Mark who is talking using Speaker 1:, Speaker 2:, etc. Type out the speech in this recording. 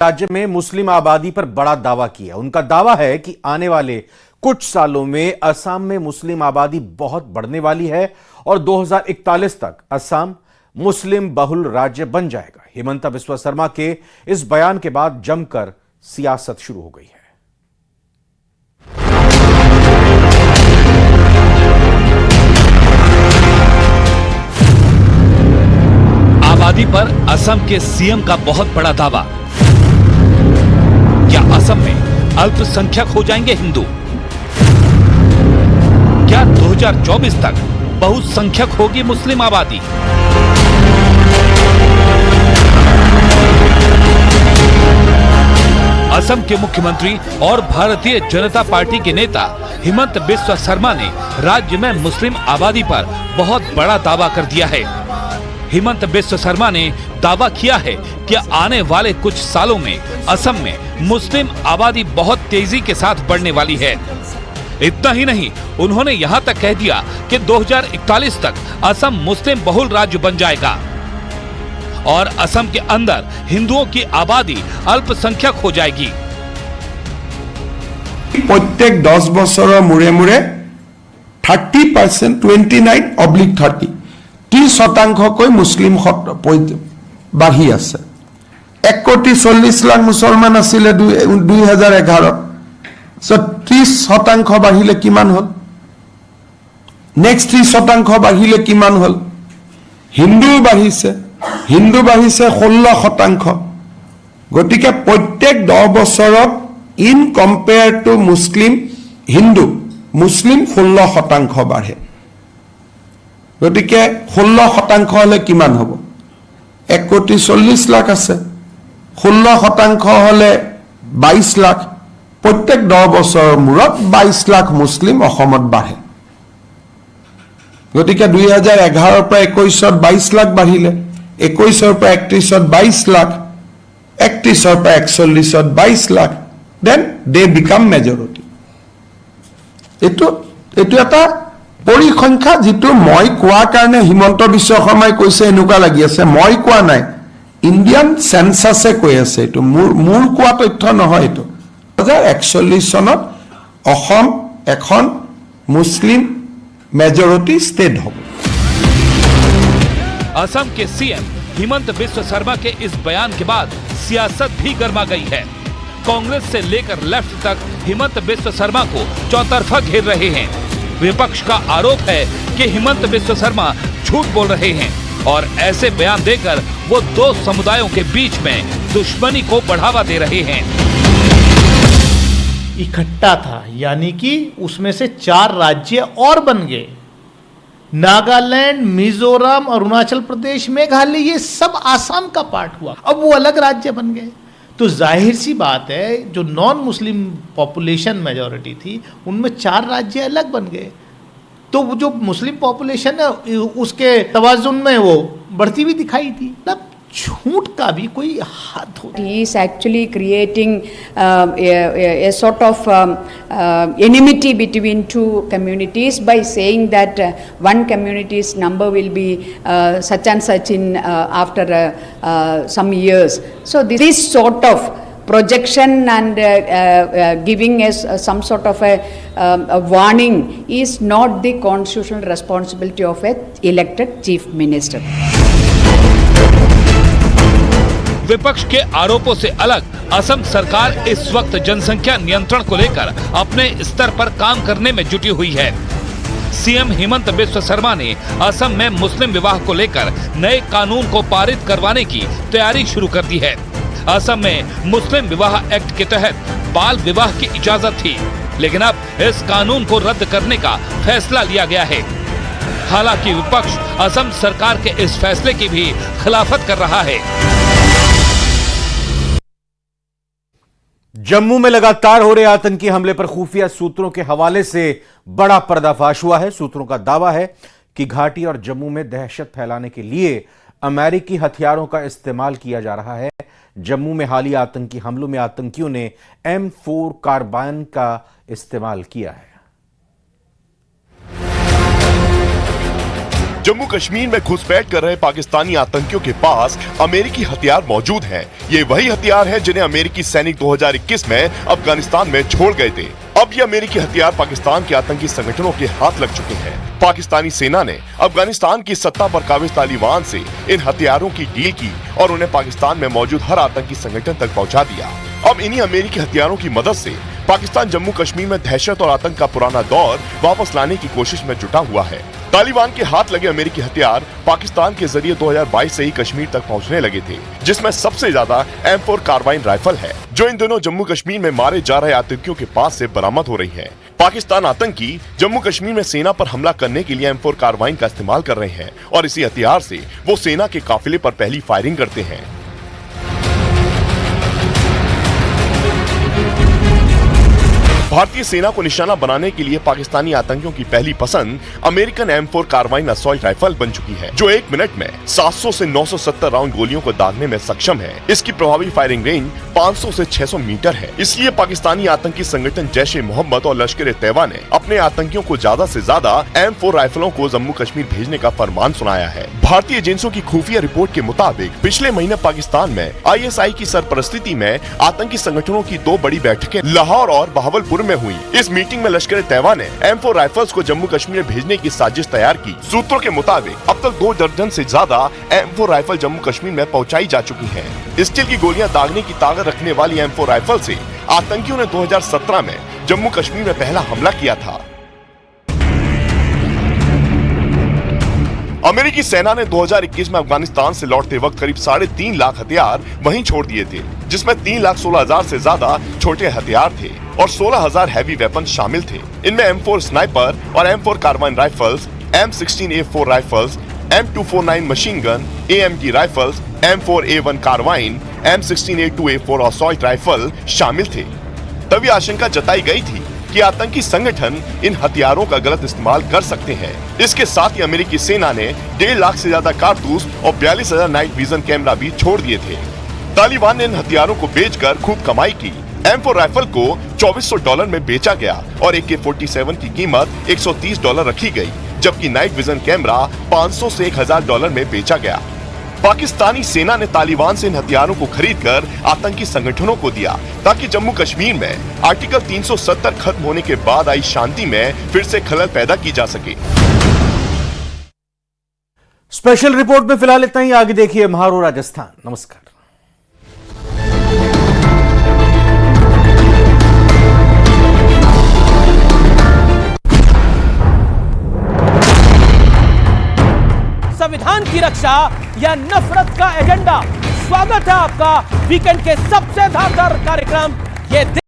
Speaker 1: राज्य में मुस्लिम आबादी पर बड़ा दावा किया। उनका दावा है कि आने वाले कुछ सालों में असम में मुस्लिम आबादी बहुत बढ़ने वाली है और 2041 तक असम मुस्लिम बहुल राज्य बन जाएगा। हिमंता बिस्वा शर्मा के इस बयान के बाद जमकर सियासत शुरू हो गई है।
Speaker 2: आबादी पर असम के सीएम का बहुत बड़ा दावा। क्या असम में अल्पसंख्यक हो जाएंगे हिंदू? क्या 2024 तक बहुसंख्यक होगी मुस्लिम आबादी? असम के मुख्यमंत्री और भारतीय जनता पार्टी के नेता हिमंत बिस्वा शर्मा ने राज्य में मुस्लिम आबादी पर बहुत बड़ा दावा कर दिया है। हिमंत बिस्वा शर्मा ने दावा किया है कि आने वाले कुछ सालों में असम में मुस्लिम आबादी बहुत तेजी के साथ बढ़ने वाली है। इतना ही नहीं, उन्होंने यहां तक कह दिया कि 2041 तक असम मुस्लिम बहुल राज्य बन जाएगा और असम के अंदर हिंदुओं की आबादी अल्पसंख्यक हो जाएगी।
Speaker 3: प्रत्येक 10 बছৰৰ মুৰে মুৰে 30% 29/30 30% मुस्लिम बाढ़ी আছে। 1,40,00,000 मुसलमान आছিলে 2011 30% বাঢ়িলে কিমান হল? নেক্সট 30% বাঢ়িলে কিমান হল? হিন্দু বাঢ়িছে 16%। গতিকে প্ৰত্যেক 10 বছৰত ইন কম্পেয়াৰ টু মুসলিম হিন্দু মুসলিম 16% বাঢ়ে। গতিকে 16% হলে কিমান হ'ব? 1,40,00,000 আছে, 16% হলে 22 লাখ। प्रत्येक 10 বছৰৰ মূৰত 22 লাখ মুসলিম অসমত বাঢ়ে। গতিকে 2011 পৰা 21ত 22 লাখ বাঢ়িলে, 21ৰ পৰা 31ত 22 লাখ, 31ৰ পৰা 41ত 22 লাখ। দেন দে বিকাম মেজৰিটি। এটো এটা পৰিসংখ্যা যেটো মই কোৱাৰ কাৰণে হিমন্ত বিশ্ব শৰ্মাই কৈছে এনেকুৱা লাগি আছে। মই কোৱা নাই, ইণ্ডিয়ান সেন্সাসে কৈ আছে। এটো মোৰ কোৱা তথ্য নহয়। এটো 2041 সনত অসম এখন মুসলিম মেজৰিটি স্টেট হ'ব।
Speaker 2: असम के सीएम हिमंत बिस्वा शर्मा के इस बयान के बाद सियासत भी गर्मा गई है। कांग्रेस से लेकर लेफ्ट तक हिमंत बिस्वा शर्मा को चौतरफा घेर रहे हैं। विपक्ष का आरोप है कि हिमंत बिस्वा शर्मा झूठ बोल रहे हैं और ऐसे बयान देकर वो दो समुदायों के बीच में दुश्मनी को बढ़ावा दे रहे हैं।
Speaker 4: इकट्ठा था, यानी कि उसमें से 4 राज्य और बन गए। नागालैंड, मिजोरम, अरुणाचल प्रदेश, मेघालय, ये सब आसाम का पार्ट हुआ। अब वो अलग राज्य बन गए। तो जाहिर सी बात है, जो नॉन मुस्लिम पॉपुलेशन मेजॉरिटी थी उनमें 4 राज्य अलग बन गए। तो वो जो मुस्लिम पॉपुलेशन है उसके तवाजुन में वो बढ़ती हुई दिखाई थी। तब झूठ का भी कोई हद हो।
Speaker 5: He is actually creating a sort of enmity between two communities by saying that one community's number will be such and such in after some years. So this sort of projection and giving us some sort of a warning is not the constitutional responsibility of an elected chief minister.
Speaker 2: विपक्ष के आरोपों से अलग असम सरकार इस वक्त जनसंख्या नियंत्रण को लेकर अपने स्तर पर काम करने में जुटी हुई है। सीएम हिमंत बिस्वा शर्मा ने असम में मुस्लिम विवाह को लेकर नए कानून को पारित करवाने की तैयारी शुरू कर दी है। असम में मुस्लिम विवाह एक्ट के तहत बाल विवाह की इजाजत थी, लेकिन अब इस कानून को रद्द करने का फैसला लिया गया है। हालांकि विपक्ष असम सरकार के इस फैसले की भी खिलाफत कर रहा है।
Speaker 1: जम्मू में लगातार हो रहे आतंकी हमले पर खुफिया सूत्रों के हवाले से बड़ा पर्दाफाश हुआ है। सूत्रों का दावा है कि घाटी और जम्मू में दहशत फैलाने के लिए अमेरिकी हथियारों का इस्तेमाल किया जा रहा है। जम्मू में हालिया आतंकी हमलों में आतंकियों ने M4 कार्बाइन का इस्तेमाल किया है।
Speaker 6: जम्मू कश्मीर में घुसपैठ कर रहे पाकिस्तानी आतंकियों के पास अमेरिकी हथियार मौजूद हैं। ये वही हथियार है जिन्हें अमेरिकी सैनिक 2021 में अफगानिस्तान में छोड़ गए थे। अब ये अमेरिकी हथियार पाकिस्तान के आतंकी संगठनों के हाथ लग चुके हैं। पाकिस्तानी सेना ने अफगानिस्तान की सत्ता पर काबिज तालिबान से इन हथियारों की डील की और उन्हें पाकिस्तान में मौजूद हर आतंकी संगठन तक पहुंचा दिया। अब इन्हीं अमेरिकी हथियारों की मदद से पाकिस्तान जम्मू कश्मीर में दहशत और आतंक का पुराना दौर वापस लाने की कोशिश में जुटा हुआ है। तालिबान के हाथ लगे अमेरिकी हथियार पाकिस्तान के जरिए 2022 से ही कश्मीर तक पहुंचने लगे थे, जिसमें सबसे ज्यादा M4 कार्बाइन राइफल है, जो इन दिनों जम्मू कश्मीर में मारे जा रहे आतंकियों के पास से बरामद हो रही है। पाकिस्तान आतंकी जम्मू कश्मीर में सेना पर हमला करने के लिए M4 कार्बाइन का इस्तेमाल कर रहे हैं और इसी हथियार से वो सेना के काफिले पर पहली फायरिंग करते हैं। भारतीय सेना को निशाना बनाने के लिए पाकिस्तानी आतंकियों की पहली पसंद American M4 carbene assault rifle बन चुकी है, जो 1 मिनट में 700 से 970 राउंड गोलियों को दागने में सक्षम है। इसकी प्रभावी फायरिंग रेंज 500 से 600 मीटर है। इसलिए पाकिस्तानी आतंकी संगठन जैश-ए-मोहम्मद और लश्कर-ए-तैयबा ने अपने आतंकियों को ज्यादा से ज्यादा M4 राइफलों को जम्मू कश्मीर भेजने का फरमान सुनाया है। भारतीय एजेंसियों की खुफिया रिपोर्ट के मुताबिक पिछले महीने पाकिस्तान में ISI की सरपरस्ती में आतंकी संगठनों की 2 बड़ी बैठकें लाहौर और बहावलपुर में हुई। इस मीटिंग में लश्कर-ए-तैयबा ने M4 राइफल्स को जम्मू कश्मीर भेजने की साजिश तैयार की। सूत्रों के मुताबिक अब तक 2 दर्जन से ज्यादा M4 राइफल जम्मू कश्मीर में पहुंचाई जा चुकी हैं। स्टील की गोलियां दागने की ताकत रखने वाली M4 राइफल से आतंकियों ने 2017 में जम्मू कश्मीर में पहला हमला किया था। अमेरिकी सेना ने 2021 में अफगानिस्तान से लौटते वक्त करीब 3.5 लाख हथियार वहीं छोड़ दिए थे, जिसमें 3,16,000 से ज्यादा छोटे हथियार थे और 16,000 हैवी वेपन शामिल थे। इनमें M4 स्नाइपर और M4 carbine rifles, M16A4 rifles, M249 machine gun, AMG rifles, M4A1 carbine, M16A2A4 assault rifle शामिल थे। तभी आशंका जताई गई थी कि आतंकी संगठन इन हथियारों का गलत इस्तेमाल कर सकते हैं। इसके साथ ही अमेरिकी सेना ने 1.5 लाख से ज्यादा कारतूस और 42,000 नाइट विजन कैमरा भी छोड़ दिए थे। तालिबान ने इन हथियारों को बेचकर खूब कमाई की। M4 राइफल को $2,400 में बेचा गया और AK-47 की कीमत $130 रखी गई, जबकि नाइट विजन कैमरा $500 से $1,000 में बेचा गया। पाकिस्तानी सेना ने तालिबान से इन हथियारों को खरीदकर आतंकी संगठनों को दिया, ताकि जम्मू कश्मीर में आर्टिकल 370 खत्म होने के बाद आई शांति में फिर से खलल पैदा की जा सके।
Speaker 1: स्पेशल रिपोर्ट में फिलहाल इतना ही। आगे देखिए म्हारो राजस्थान। नमस्कार।
Speaker 7: संविधान की रक्षा या नफरत का एजेंडा। स्वागत है आपका वीकेंड के सबसे धारदार कार्यक्रम ये